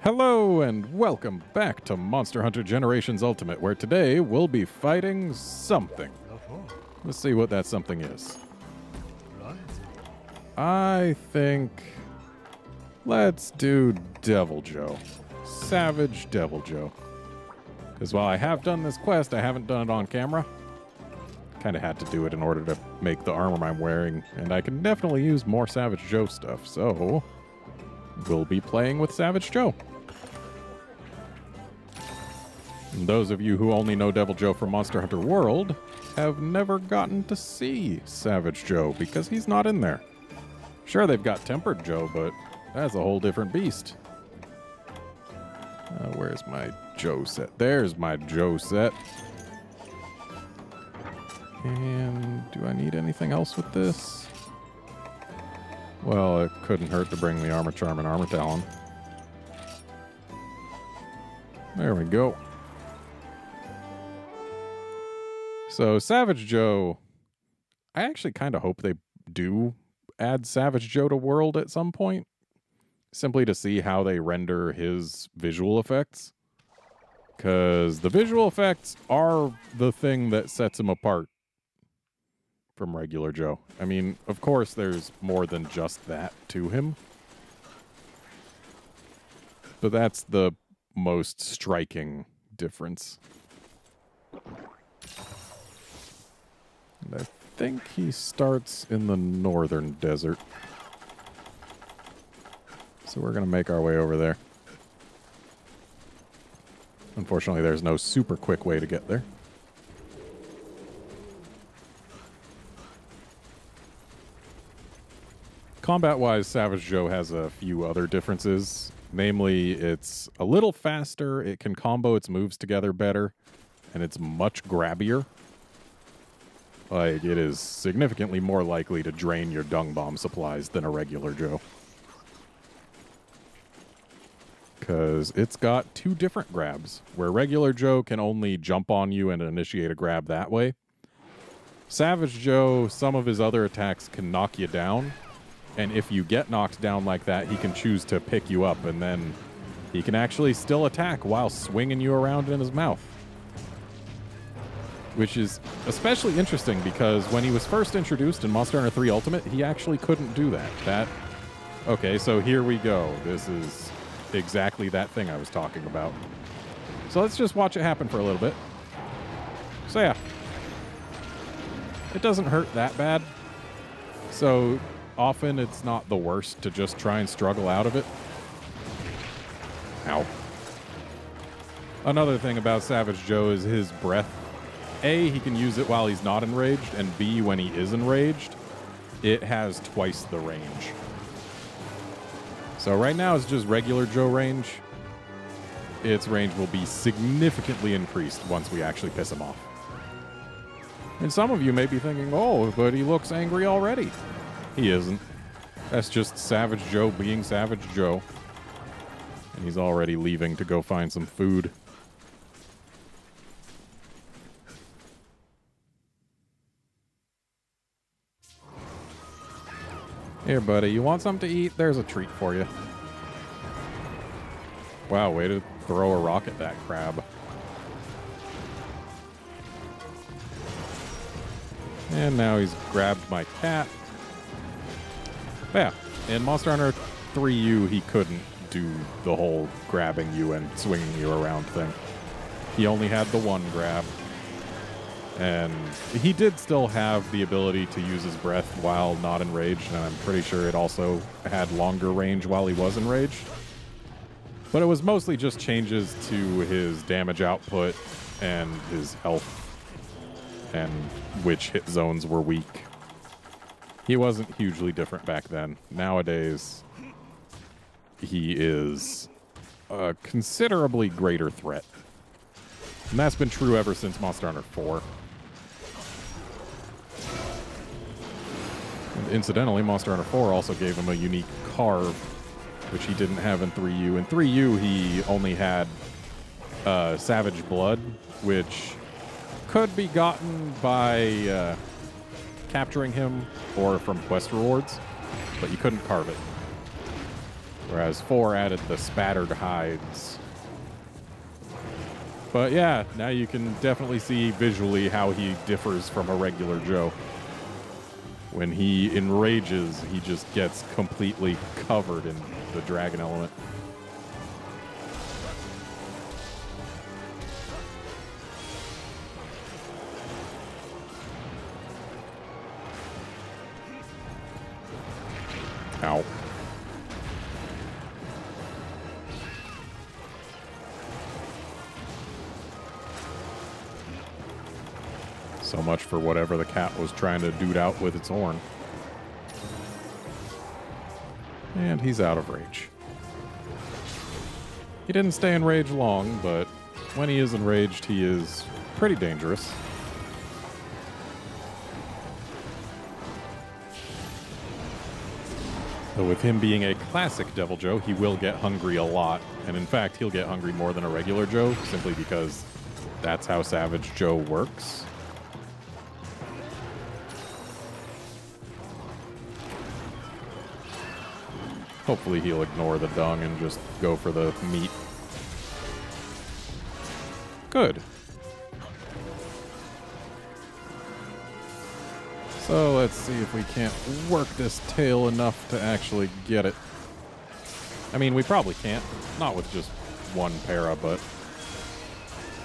Hello and welcome back to Monster Hunter Generations Ultimate, where today we'll be fighting something. Let's see what that something is. I think let's do Devil Joe. Savage Devil Joe. Because while I have done this quest, I haven't done it on camera. Kind of had to do it in order to make the armor I'm wearing, and I can definitely use more Savage Joe stuff, so we'll be playing with Savage Joe. And those of you who only know Devil Joe from Monster Hunter World have never gotten to see Savage Joe because he's not in there. Sure, they've got Tempered Joe, but that's a whole different beast. Where's my Joe set? There's my Joe set. And do I need anything else with this? Well, it couldn't hurt to bring the Armor Charm and Armor Talon. There we go. So, Savage Joe, I actually kind of hope they do add Savage Joe to World at some point, simply to see how they render his visual effects. Because the visual effects are the thing that sets him apart from regular Joe. I mean, of course, there's more than just that to him. But that's the most striking difference. And I think he starts in the northern desert. So we're going to make our way over there. Unfortunately, there's no super quick way to get there. Combat-wise, Savage Joe has a few other differences. Namely, it's a little faster, it can combo its moves together better, and it's much grabbier. Like, it is significantly more likely to drain your dung bomb supplies than a regular Joe. Because it's got two different grabs, where regular Joe can only jump on you and initiate a grab that way. Savage Joe, some of his other attacks can knock you down, and if you get knocked down like that, he can choose to pick you up, and then he can actually still attack while swinging you around in his mouth. Which is especially interesting because when he was first introduced in Monster Hunter 3 Ultimate, he actually couldn't do that. Okay, so here we go. This is exactly that thing I was talking about. So let's just watch it happen for a little bit. So yeah. It doesn't hurt that bad. So often it's not the worst to just try and struggle out of it. Ow. Another thing about Savage Joe is his breath. A, he can use it while he's not enraged, and B, when he is enraged, it has twice the range. So right now it's just regular Joe range. Its range will be significantly increased once we actually piss him off. And some of you may be thinking, oh, but he looks angry already. He isn't. That's just Savage Joe being Savage Joe. And he's already leaving to go find some food. Here, buddy, you want something to eat? There's a treat for you. Wow, way to throw a rock at that crab. And now he's grabbed my cat. Yeah, in Monster Hunter 3U, he couldn't do the whole grabbing you and swinging you around thing. He only had the one grab. And he did still have the ability to use his breath while not enraged, and I'm pretty sure it also had longer range while he was enraged. But it was mostly just changes to his damage output and his health, and which hit zones were weak. He wasn't hugely different back then. Nowadays, he is a considerably greater threat. And that's been true ever since Monster Hunter 4. And incidentally, Monster Hunter 4 also gave him a unique carve, which he didn't have in 3U. In 3U, he only had Savage Blood, which could be gotten by capturing him or from quest rewards, but you couldn't carve it. Whereas 4 added the spattered hides. But yeah, now you can definitely see visually how he differs from a regular Joe. When he enrages, he just gets completely covered in the dragon element. Ow. So much for whatever the cat was trying to dude out with its horn. And he's out of rage. He didn't stay in rage long, but when he is enraged, he is pretty dangerous. Though with him being a classic Devil Joe, he will get hungry a lot. And in fact, he'll get hungry more than a regular Joe, simply because that's how Savage Joe works. Hopefully he'll ignore the dung and just go for the meat. Good. So let's see if we can't work this tail enough to actually get it. I mean, we probably can't. Not with just one para, but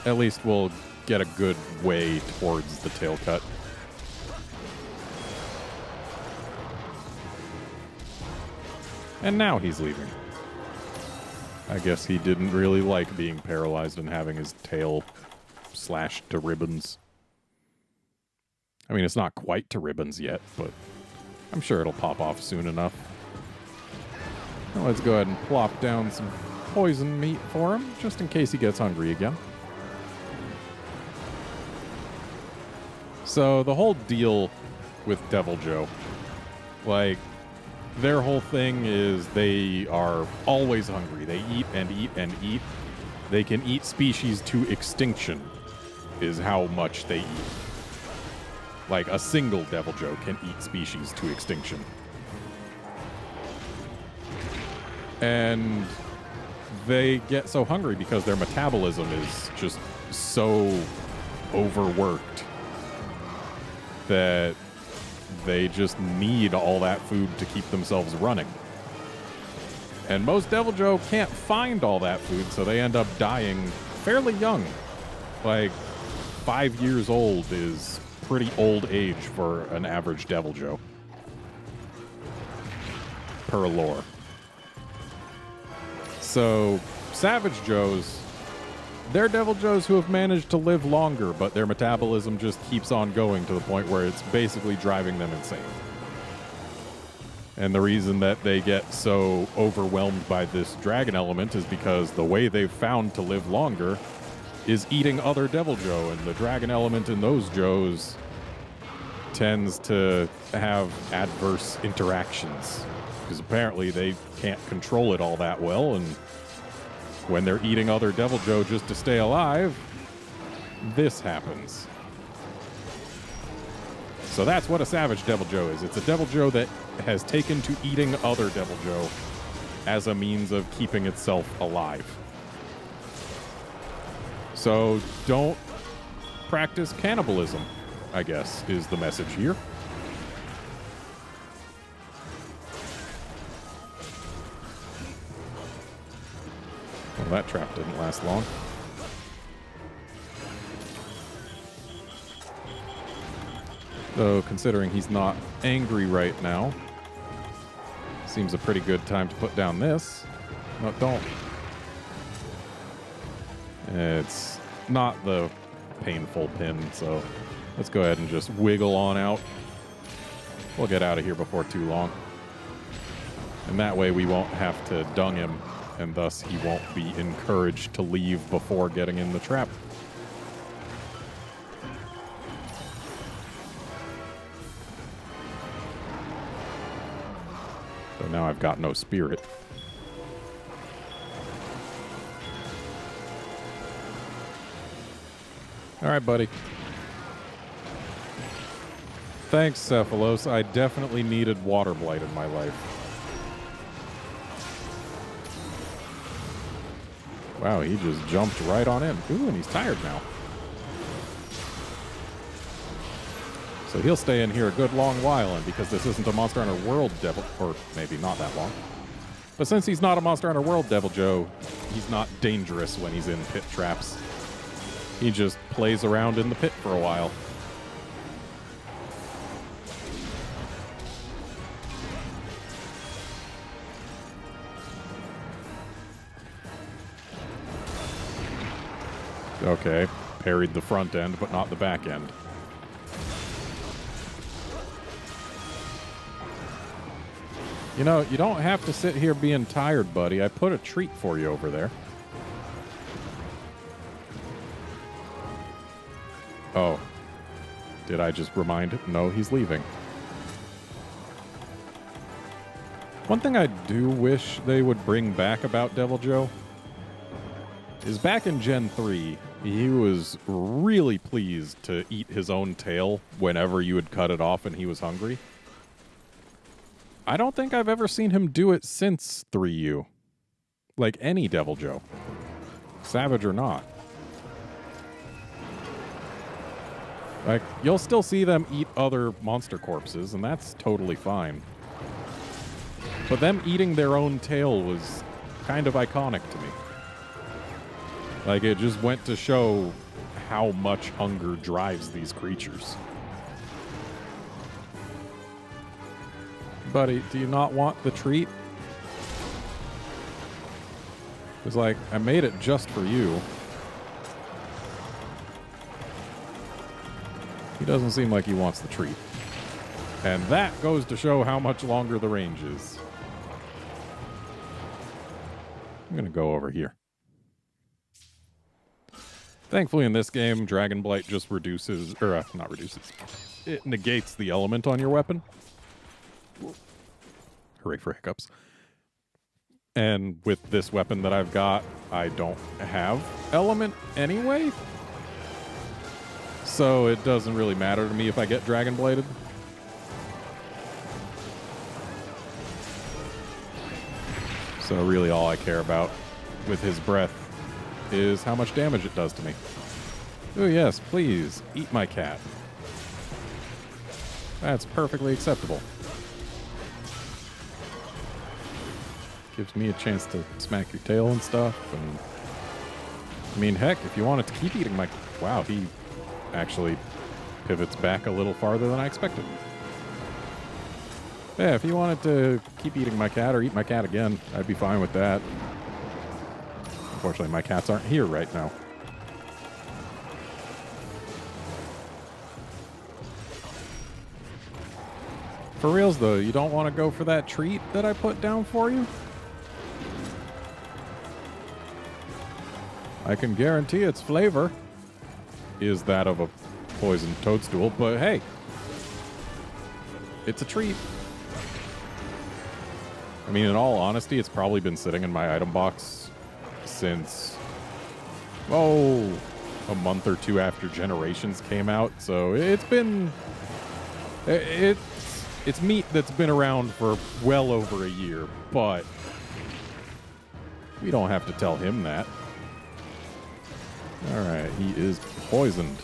at least we'll get a good way towards the tail cut. And now he's leaving. I guess he didn't really like being paralyzed and having his tail slashed to ribbons. I mean, it's not quite to ribbons yet, but I'm sure it'll pop off soon enough. Now let's go ahead and plop down some poison meat for him, just in case he gets hungry again. So the whole deal with Devil Joe, like, their whole thing is they are always hungry. They eat and eat and eat. They can eat species to extinction, is how much they eat. Like, a single Devil Joe can eat species to extinction. And they get so hungry because their metabolism is just so overworked that they just need all that food to keep themselves running. And most Devil Joe can't find all that food, so they end up dying fairly young. Like, 5 years old is pretty old age for an average Devil Joe. Per lore. So, Savage Joes, they're Devil Joes who have managed to live longer, but their metabolism just keeps on going to the point where it's basically driving them insane. And the reason that they get so overwhelmed by this dragon element is because the way they've found to live longer is eating other Devil Joe, and the dragon element in those Joes tends to have adverse interactions. Because apparently they can't control it all that well, and when they're eating other Devil Joe just to stay alive, this happens. So that's what a Savage Devil Joe is. It's a Devil Joe that has taken to eating other Devil Joe as a means of keeping itself alive. So don't practice cannibalism, I guess, is the message here. Well, that trap didn't last long. Though, considering he's not angry right now, seems a pretty good time to put down this. No, don't. It's not the painful pin, so let's go ahead and just wiggle on out. We'll get out of here before too long. And that way we won't have to dung him, and thus he won't be encouraged to leave before getting in the trap. So now I've got no spirit. All right, buddy. Thanks, Cephalos. I definitely needed Water Blight in my life. Wow, he just jumped right on in. Ooh, and he's tired now. So he'll stay in here a good long while, and because this isn't a Monster Hunter World Devil, or maybe not that long, but since he's not a Monster Hunter World Devil Joe, he's not dangerous when he's in pit traps. He just plays around in the pit for a while. Okay, parried the front end, but not the back end. You know, you don't have to sit here being tired, buddy. I put a treat for you over there. Oh. Did I just remind him? No, he's leaving. One thing I do wish they would bring back about Devil Joe is back in Gen 3, he was really pleased to eat his own tail whenever you would cut it off and he was hungry. I don't think I've ever seen him do it since 3U. Like any Devil Joe. Savage or not. Like, you'll still see them eat other monster corpses, and that's totally fine. But them eating their own tail was kind of iconic to me. Like, it just went to show how much hunger drives these creatures. Buddy, do you not want the treat? It's like, I made it just for you. He doesn't seem like he wants the treat. And that goes to show how much longer the range is. I'm going to go over here. Thankfully in this game, Dragon Blight just reduces, or not reduces, it negates the element on your weapon. Hooray for hiccups. And with this weapon that I've got, I don't have element anyway. So it doesn't really matter to me if I get Dragon Bladed. So really all I care about with his breath is how much damage it does to me. Oh yes, please, eat my cat. That's perfectly acceptable. Gives me a chance to smack your tail and stuff, and I mean, heck, if you wanted to keep eating my... Wow, he actually pivots back a little farther than I expected. Yeah, if you wanted to keep eating my cat or eat my cat again, I'd be fine with that. Unfortunately, my cats aren't here right now. For reals, though, you don't want to go for that treat that I put down for you? I can guarantee its flavor is that of a poisoned toadstool, but hey, it's a treat. I mean, in all honesty, it's probably been sitting in my item box since, oh, a month or two after Generations came out, so it's been... It's meat that's been around for well over a year, but we don't have to tell him that. Alright, he is poisoned.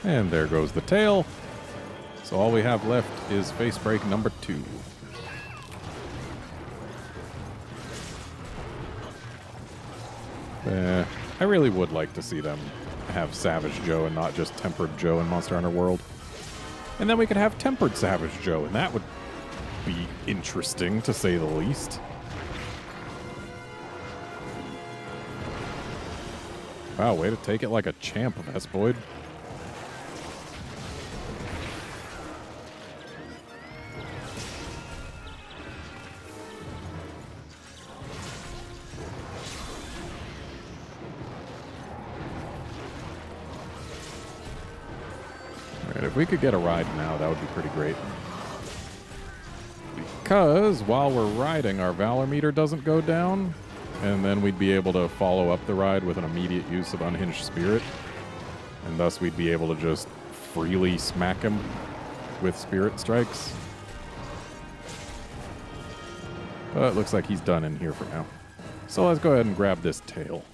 And there goes the tail. So all we have left is face break number 2. I really would like to see them have Savage Joe and not just Tempered Joe in Monster Hunter World. And then we could have Tempered Savage Joe, and that would be interesting, to say the least. Wow, way to take it like a champ, Vespoid. If we could get a ride now, that would be pretty great. Because while we're riding, our Valor meter doesn't go down. And then we'd be able to follow up the ride with an immediate use of Unhinged Spirit. And thus we'd be able to just freely smack him with Spirit Strikes. But it looks like he's done in here for now. So let's go ahead and grab this tail.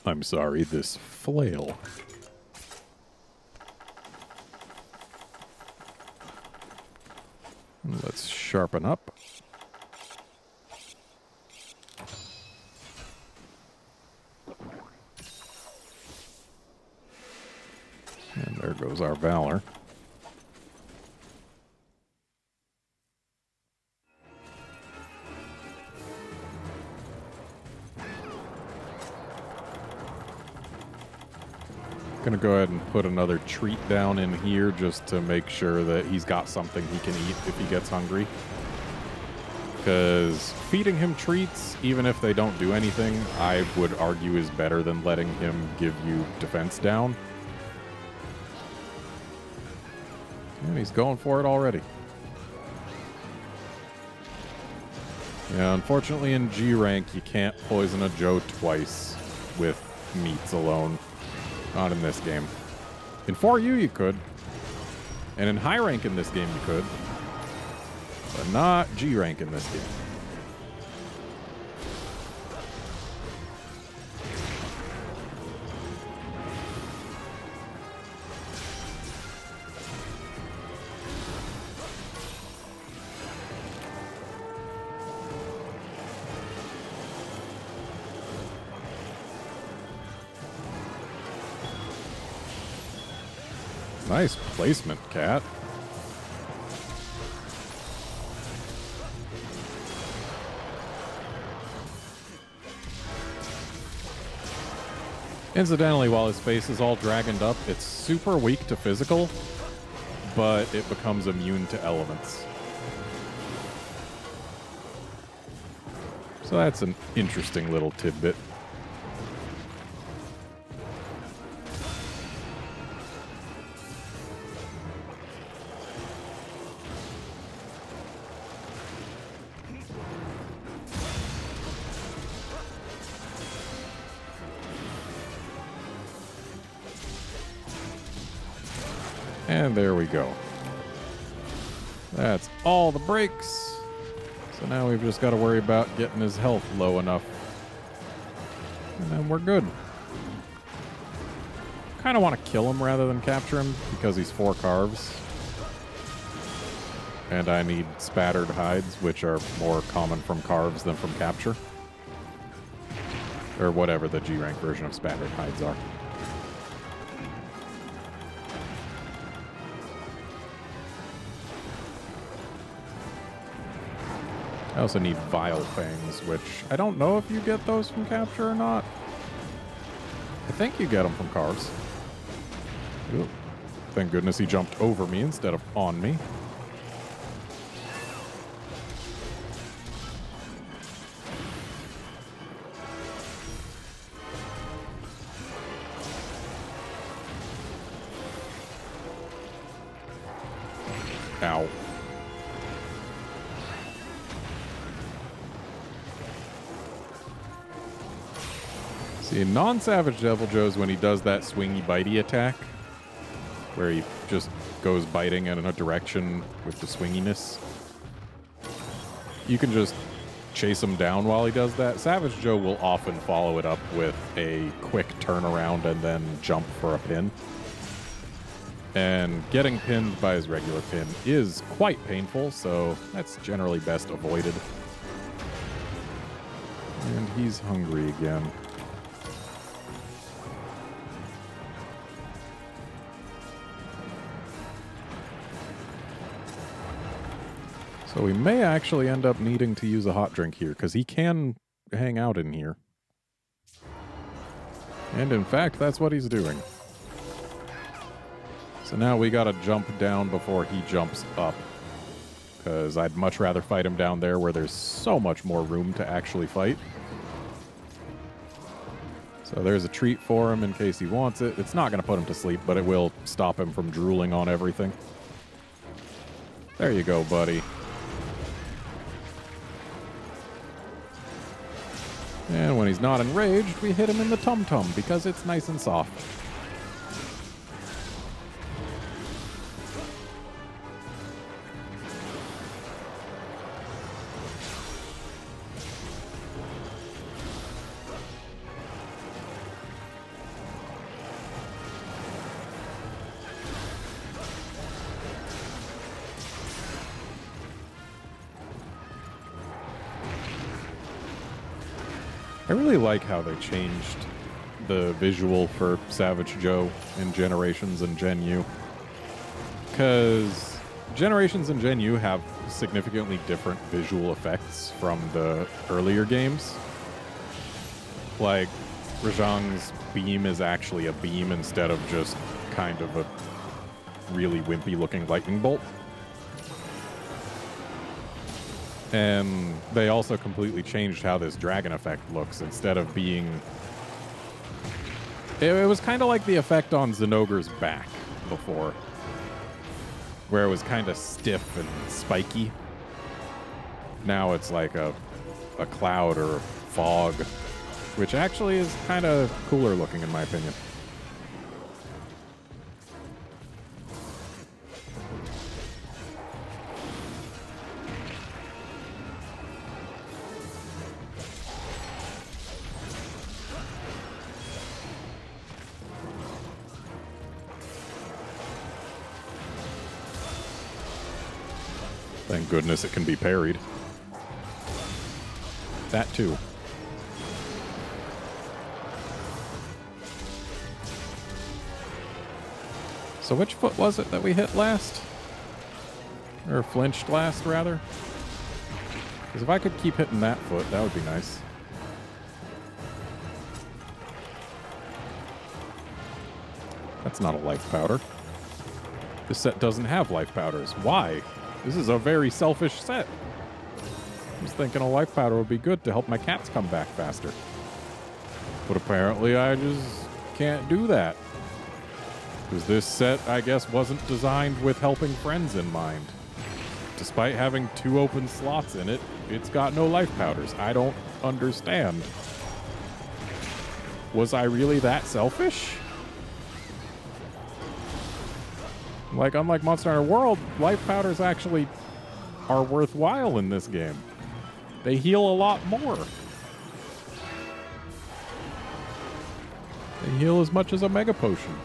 I'm sorry, this flail. Let's sharpen up. And there goes our Valor. Gonna go ahead and put another treat down in here just to make sure that he's got something he can eat if he gets hungry. Because feeding him treats, even if they don't do anything, I would argue is better than letting him give you defense down. And he's going for it already. Yeah, unfortunately in G rank you can't poison a Joe twice with meats alone. Not in this game. In 4U you could. And in high rank in this game you could. But not G rank in this game. Nice placement, Cat. Incidentally, while his face is all dragoned up, it's super weak to physical, but it becomes immune to elements. So that's an interesting little tidbit. And there we go. That's all the breaks. So now we've just got to worry about getting his health low enough. And then we're good. Kind of want to kill him rather than capture him because he's 4 carves. And I need spattered hides, which are more common from carves than from capture. Or whatever the G rank version of spattered hides are. I also need Vile Fangs, which I don't know if you get those from capture or not. I think you get them from carves. Ooh. Thank goodness he jumped over me instead of on me. Ow. See, non-Savage Devil Joe's when he does that swingy bitey attack, where he just goes biting in a direction with the swinginess. You can just chase him down while he does that. Savage Joe will often follow it up with a quick turnaround and then jump for a pin. And getting pinned by his regular pin is quite painful, so that's generally best avoided. And he's hungry again. So we may actually end up needing to use a hot drink here, because he can hang out in here. And in fact, that's what he's doing. So now we gotta jump down before he jumps up, because I'd much rather fight him down there where there's so much more room to actually fight. So there's a treat for him in case he wants it. It's not gonna put him to sleep, but it will stop him from drooling on everything. There you go, buddy. And when he's not enraged, we hit him in the tum-tum because it's nice and soft. I really like how they changed the visual for Savage Joe in Generations and Gen U. Because Generations and Gen U have significantly different visual effects from the earlier games. Like, Rajang's beam is actually a beam instead of just kind of a really wimpy looking lightning bolt. And they also completely changed how this dragon effect looks. Instead of being... It was kind of like the effect on Zenogre's back before, where it was kind of stiff and spiky. Now it's like a cloud or a fog, which actually is kind of cooler looking in my opinion. Thank goodness it can be parried. That too. So which foot was it that we hit last? Or flinched last, rather? Because if I could keep hitting that foot, that would be nice. That's not a life powder. This set doesn't have life powders. Why? This is a very selfish set. I was thinking a life powder would be good to help my cats come back faster. But apparently I just can't do that. Because this set, I guess, wasn't designed with helping friends in mind. Despite having 2 open slots in it, it's got no life powders. I don't understand. Was I really that selfish? Like, unlike Monster Hunter World, life powders actually are worthwhile in this game. They heal a lot more. They heal as much as a Mega Potion,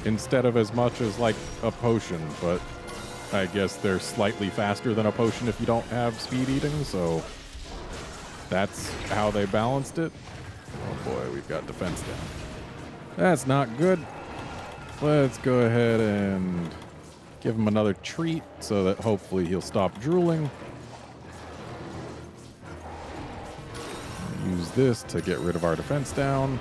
instead of as much as, like, a potion, but I guess they're slightly faster than a potion if you don't have speed eating, so that's how they balanced it. Oh boy, we've got defense down. That's not good. Let's go ahead and give him another treat so that hopefully he'll stop drooling. Use this to get rid of our defense down.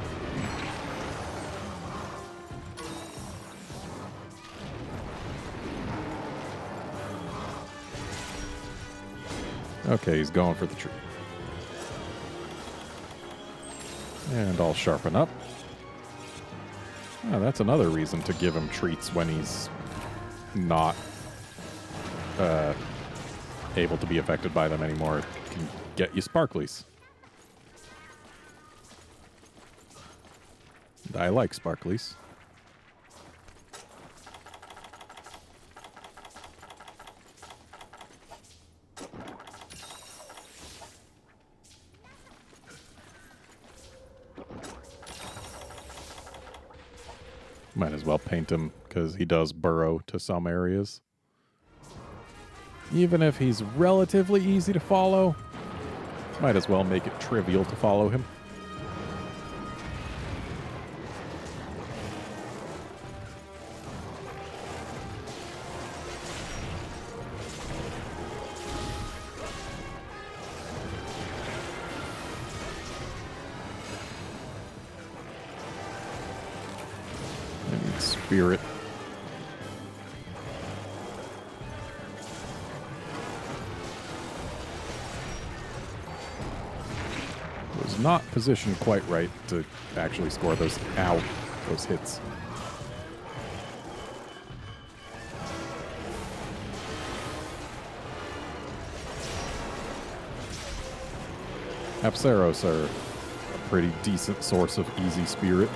Okay, he's going for the treat. And I'll sharpen up. Oh, that's another reason to give him treats when he's not able to be affected by them anymore. It can get you sparklies. And I like sparklies. Might as well paint him, because he does burrow to some areas. Even if he's relatively easy to follow, might as well make it trivial to follow him. Spirit. Was not positioned quite right to actually score those hits. Apsaros are a pretty decent source of easy spirit.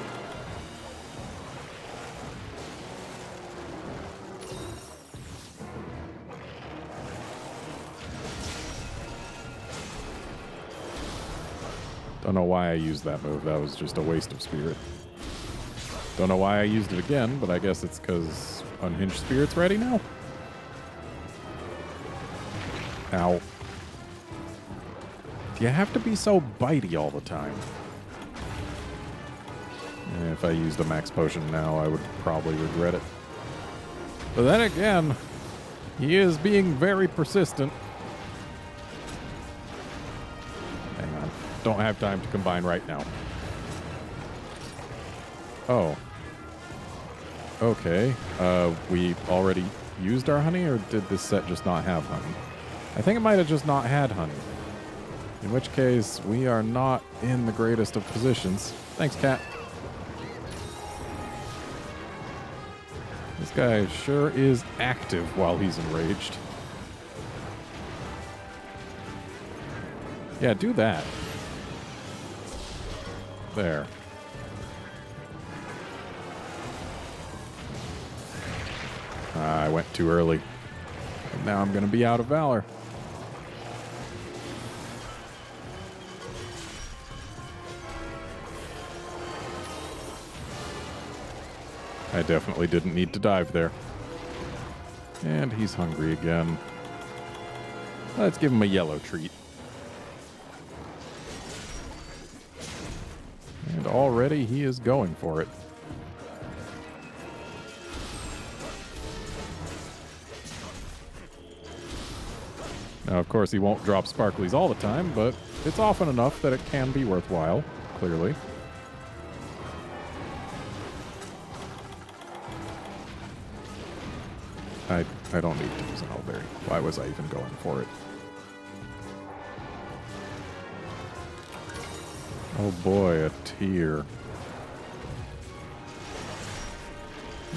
Don't know why I used that move. That was just a waste of spirit. Don't know why I used it again, but I guess it's because Unhinged Spirit's ready now. Ow. Do you have to be so bitey all the time? If I used a max potion now, I would probably regret it. But then again, he is being very persistent. Hang on. Don't have time to combine right now. Oh. Okay. We already used our honey, or did this set just not have honey? I think it might have just not had honey. In which case, we are not in the greatest of positions. Thanks, cat. This guy sure is active while he's enraged. Yeah, do that. There. I went too early. And now I'm going to be out of Valor. I definitely didn't need to dive there. And he's hungry again. Let's give him a yellow treat. And already he is going for it. Now, of course, he won't drop sparklies all the time, but it's often enough that it can be worthwhile, clearly. I don't need to use an Owlberry. Why was I even going for it? Oh boy, a tear.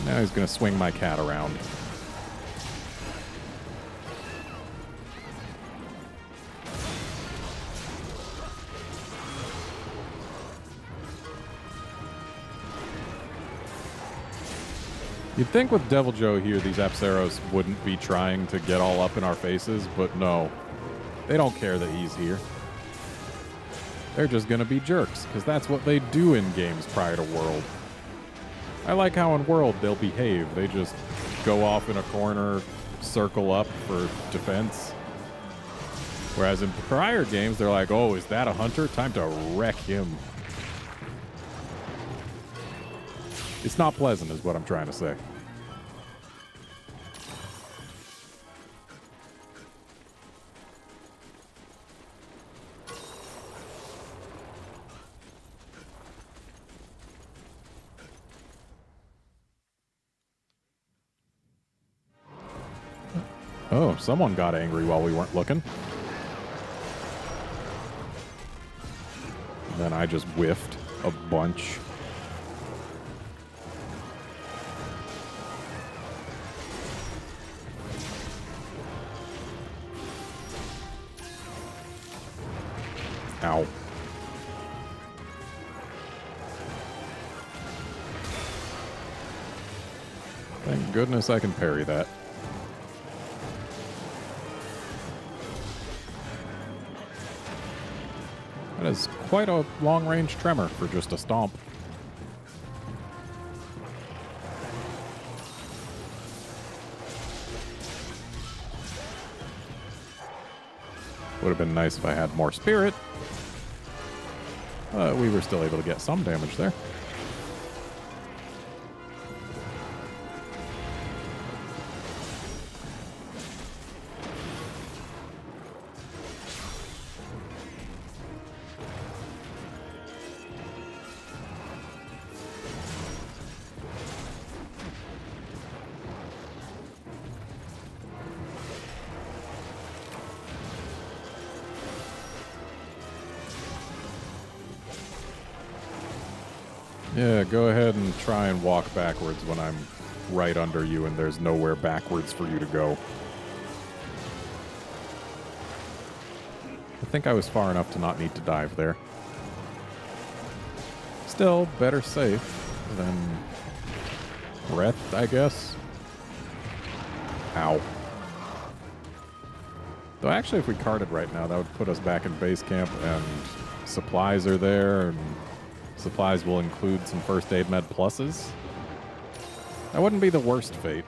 Now he's going to swing my cat around. You'd think with Devil Joe here, these Apsaros wouldn't be trying to get all up in our faces, but no. They don't care that he's here. They're just going to be jerks, because that's what they do in games prior to World. I like how in World they'll behave. They just go off in a corner, circle up for defense. Whereas in prior games, they're like, oh, is that a hunter? Time to wreck him. It's not pleasant, is what I'm trying to say. Oh, someone got angry while we weren't looking. And then I just whiffed a bunch. Ow. Thank goodness I can parry that. That is quite a long-range tremor for just a stomp. Would have been nice if I had more spirit. We were still able to get some damage there. Yeah, go ahead and try and walk backwards when I'm right under you and there's nowhere backwards for you to go. I think I was far enough to not need to dive there. Still, better safe than breath, I guess. Ow. Though actually, if we carted right now, that would put us back in base camp, and supplies are there, and supplies will include some first aid med pluses. That wouldn't be the worst fate.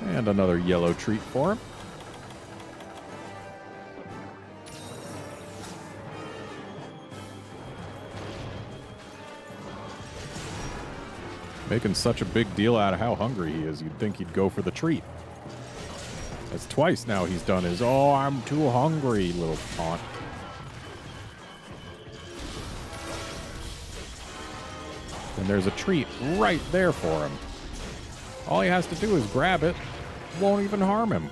And another yellow treat for him. Making such a big deal out of how hungry he is, you'd think he'd go for the treat. That's twice now he's done his, "Oh, I'm too hungry," little taunt. And there's a treat right there for him. All he has to do is grab it. Won't even harm him.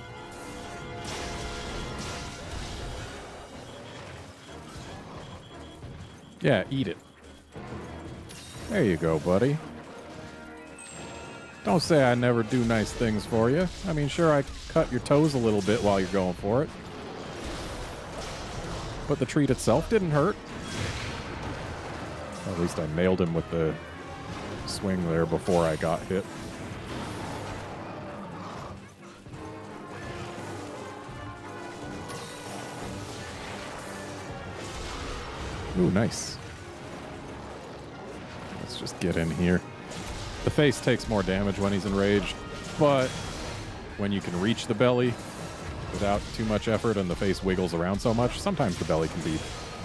Yeah, eat it. There you go, buddy. Don't say I never do nice things for you. I mean, sure, I cut your toes a little bit while you're going for it. But the treat itself didn't hurt. At least I nailed him with the swing there before I got hit. Ooh, nice. Let's just get in here. The face takes more damage when he's enraged, but when you can reach the belly without too much effort and the face wiggles around so much, sometimes the belly can be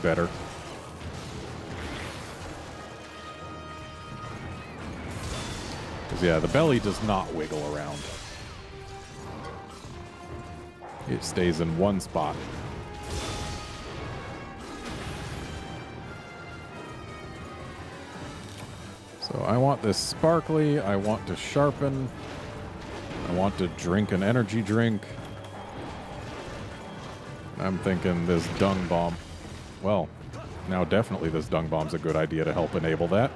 better. Because, yeah, the belly does not wiggle around. It stays in one spot. So I want this sparkly, I want to sharpen, I want to drink an energy drink. I'm thinking this dung bomb. Well, now definitely this dung bomb's a good idea to help enable that.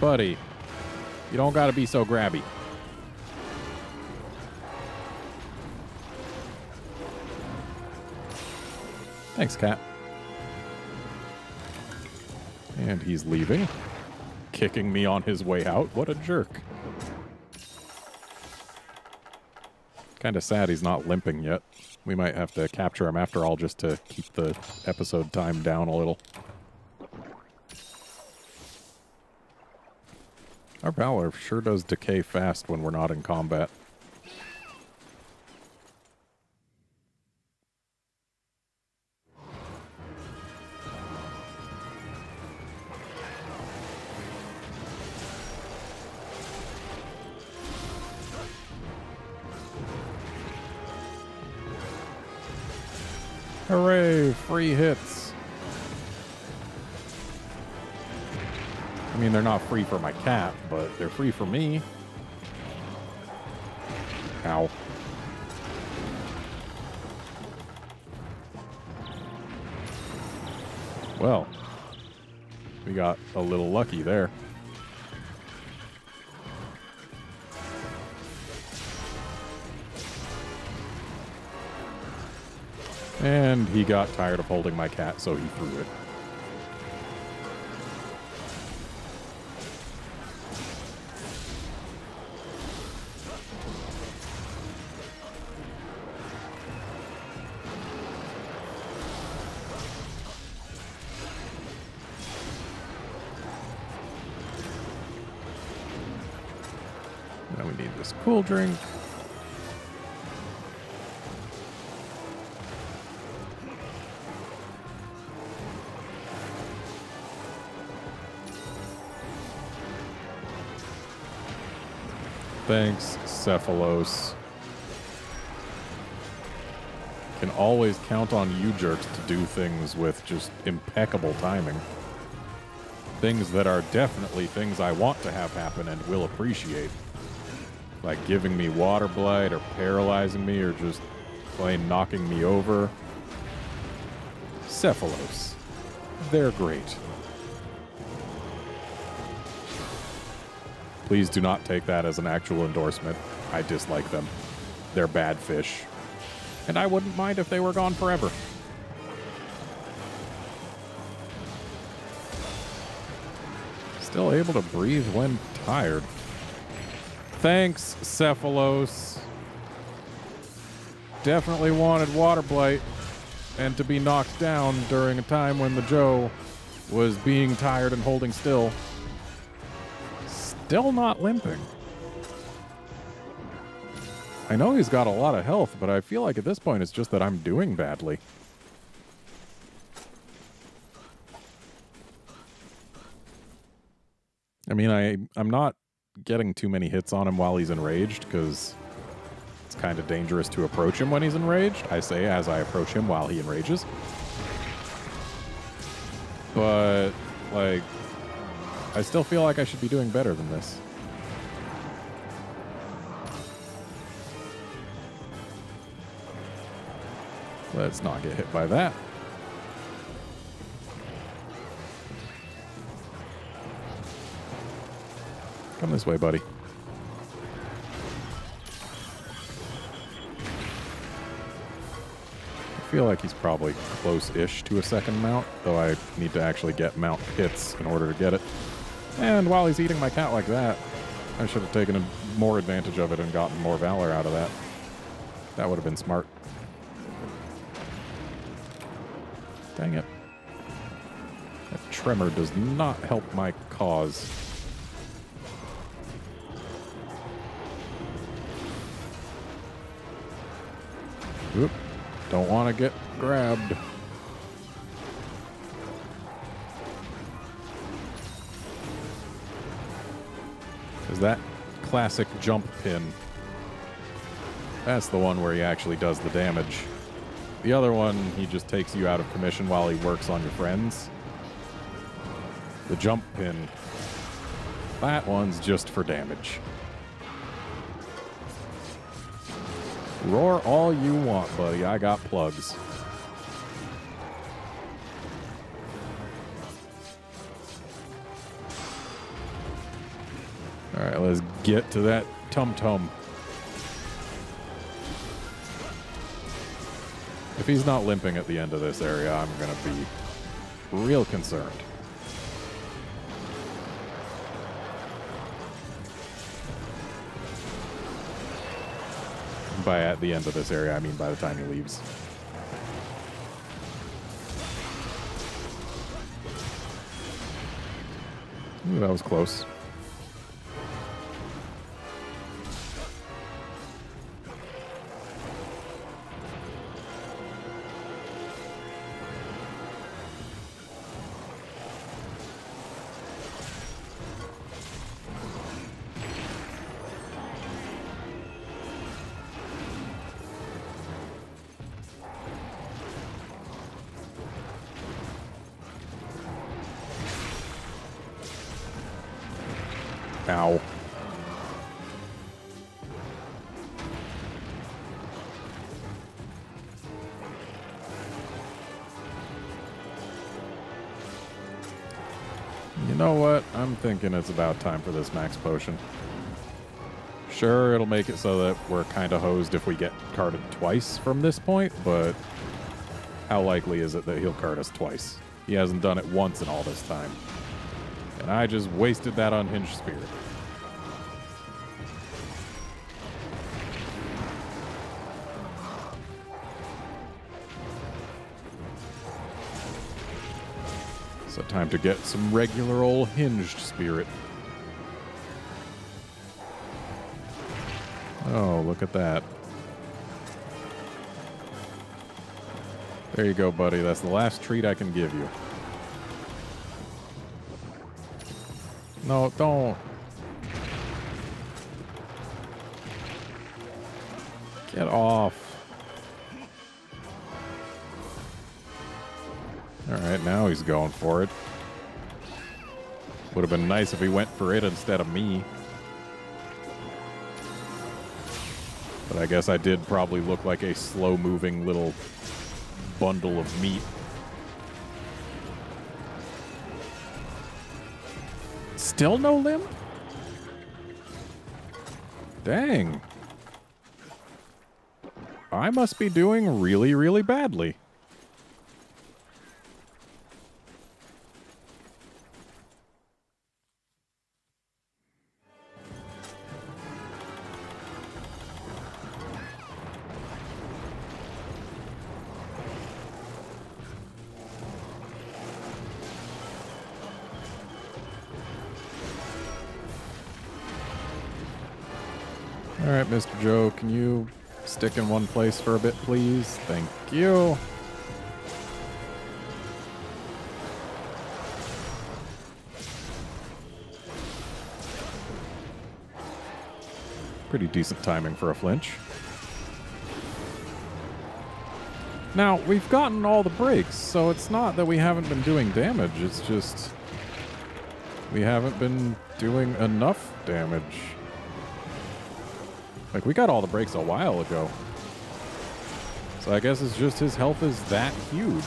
Buddy, you don't gotta be so grabby. Thanks, Cat. And he's leaving. Kicking me on his way out. What a jerk. Kind of sad he's not limping yet. We might have to capture him after all just to keep the episode time down a little. Our Valor sure does decay fast when we're not in combat. Hooray, free hits. I mean, they're not free for my cat, but they're free for me. Ow. Well, we got a little lucky there. And he got tired of holding my cat, so he threw it. Now we need this cool drink. Thanks, Cephalos. Can always count on you jerks to do things with just impeccable timing. Things that are definitely things I want to have happen and will appreciate. Like giving me water blight or paralyzing me or just plain knocking me over. Cephalos. They're great. Please do not take that as an actual endorsement. I dislike them. They're bad fish. And I wouldn't mind if they were gone forever. Still able to breathe when tired. Thanks, Cephalos. Definitely wanted water blight and to be knocked down during a time when the Joe was being tired and holding still. Still not limping. I know he's got a lot of health, but I feel like at this point it's just that I'm doing badly. I mean, I'm not getting too many hits on him while he's enraged, because it's kind of dangerous to approach him when he's enraged. I say as I approach him while he enrages. But, like, I still feel like I should be doing better than this. Let's not get hit by that. Come this way, buddy. I feel like he's probably close-ish to a second mount, though I need to actually get mount hits in order to get it. And while he's eating my cat like that, I should have taken more advantage of it and gotten more valor out of that. That would have been smart. Dang it. That tremor does not help my cause. Oop. Don't want to get grabbed. Is that classic jump pin? That's the one where he actually does the damage. The other one, he just takes you out of commission while he works on your friends. The jump pin, that one's just for damage. Roar all you want, buddy. I got plugs. All right, let's get to that tum-tum. If he's not limping at the end of this area, I'm going to be real concerned. By at the end of this area, I mean by the time he leaves. Ooh, that was close. Ow. You know what? I'm thinking it's about time for this max potion. Sure, it'll make it so that we're kind of hosed if we get carded twice from this point, but how likely is it that he'll card us twice? He hasn't done it once in all this time. And I just wasted that unhinged spirit. So time to get some regular old hinged spirit. Oh, look at that. There you go, buddy. That's the last treat I can give you. No, don't. Get off. All right, now he's going for it. Would have been nice if he went for it instead of me. But I guess I did probably look like a slow-moving little bundle of meat. Still no limp? Dang. I must be doing really, really badly. All right, Mr. Joe, can you stick in one place for a bit, please? Thank you. Pretty decent timing for a flinch. Now, we've gotten all the breaks, so it's not that we haven't been doing damage, it's just we haven't been doing enough damage. Like, we got all the breaks a while ago. So I guess it's just his health is that huge.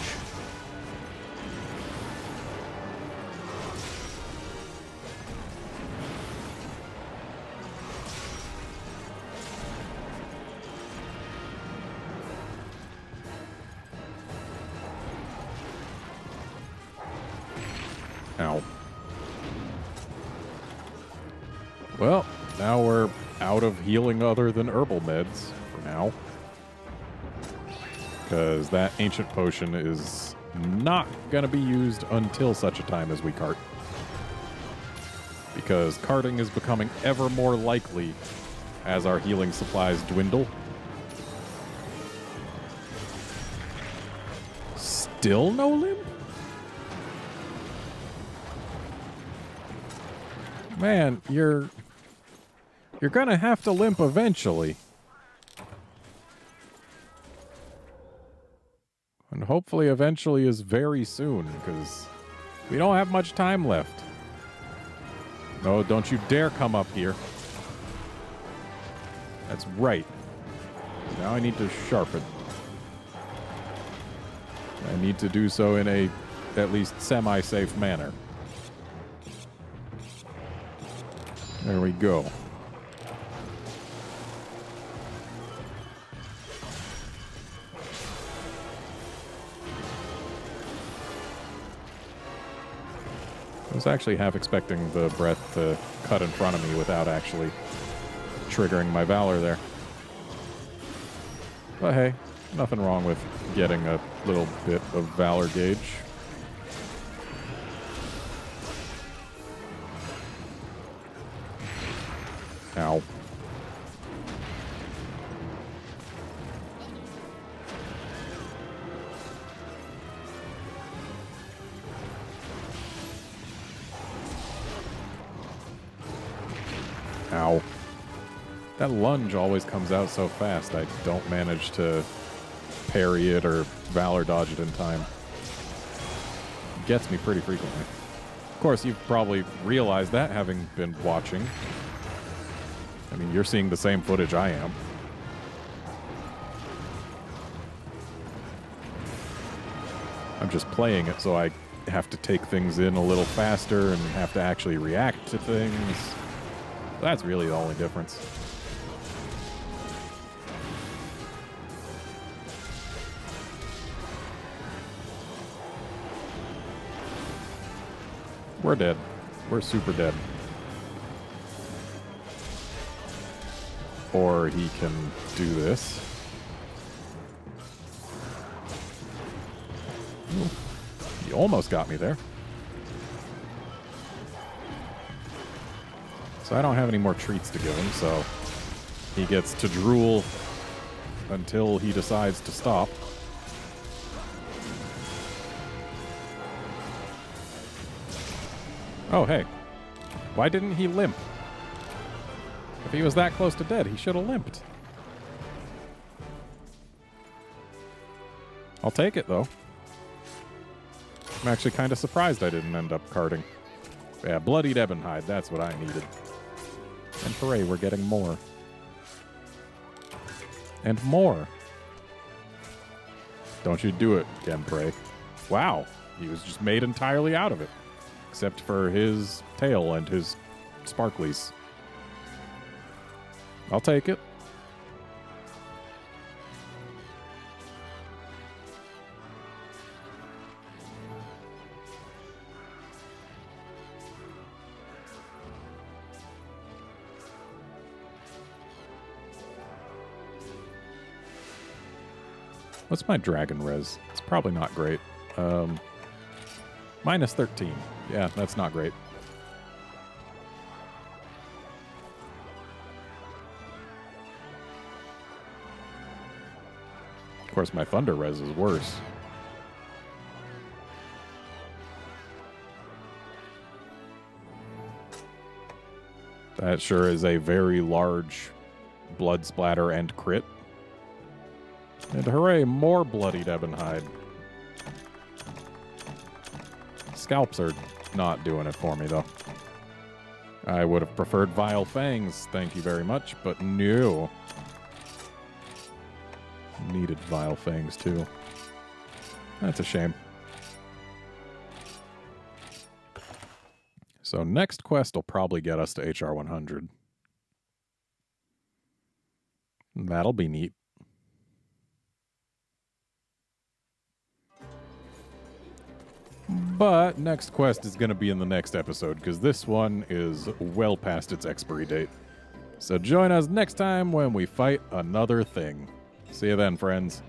Ow. Well, now we're out of healing other than herbal meds for now. Because that ancient potion is not going to be used until such a time as we cart. Because carting is becoming ever more likely as our healing supplies dwindle. Still no limp? Man, you're gonna have to limp eventually. And hopefully eventually is very soon, because we don't have much time left. No, don't you dare come up here. That's right. Now I need to sharpen. I need to do so in a at least semi-safe manner. There we go. I was actually half expecting the breath to cut in front of me without actually triggering my Valor there. But hey, nothing wrong with getting a little bit of Valor gauge. Ow. Ow. That lunge always comes out so fast, I don't manage to parry it or Valor dodge it in time. It gets me pretty frequently. Of course, you've probably realized that having been watching. I mean, you're seeing the same footage I am. I'm just playing it, so I have to take things in a little faster and have to actually react to things. That's really the only difference. We're dead. We're super dead. Or he can do this. Ooh, he almost got me there. So I don't have any more treats to give him, so he gets to drool until he decides to stop. Oh, hey. Why didn't he limp? If he was that close to dead, he should have limped. I'll take it, though. I'm actually kind of surprised I didn't end up carting. Yeah, bloodied Ebonhide, that's what I needed. And hooray, we're getting more. And more. Don't you do it, Genpray. Wow, he was just made entirely out of it. Except for his tail and his sparklies. I'll take it. What's my dragon res? It's probably not great. Minus 13. Yeah, that's not great. Of course, my thunder res is worse. That sure is a very large blood splatter and crit. And hooray, more bloodied Ebonhide. Scalps are not doing it for me, though. I would have preferred Vile Fangs, thank you very much, but no. Needed Vile Fangs, too. That's a shame. So next quest will probably get us to HR 100. That'll be neat. But next quest is going to be in the next episode, because this one is well past its expiry date. So join us next time when we fight another thing. See you then, friends.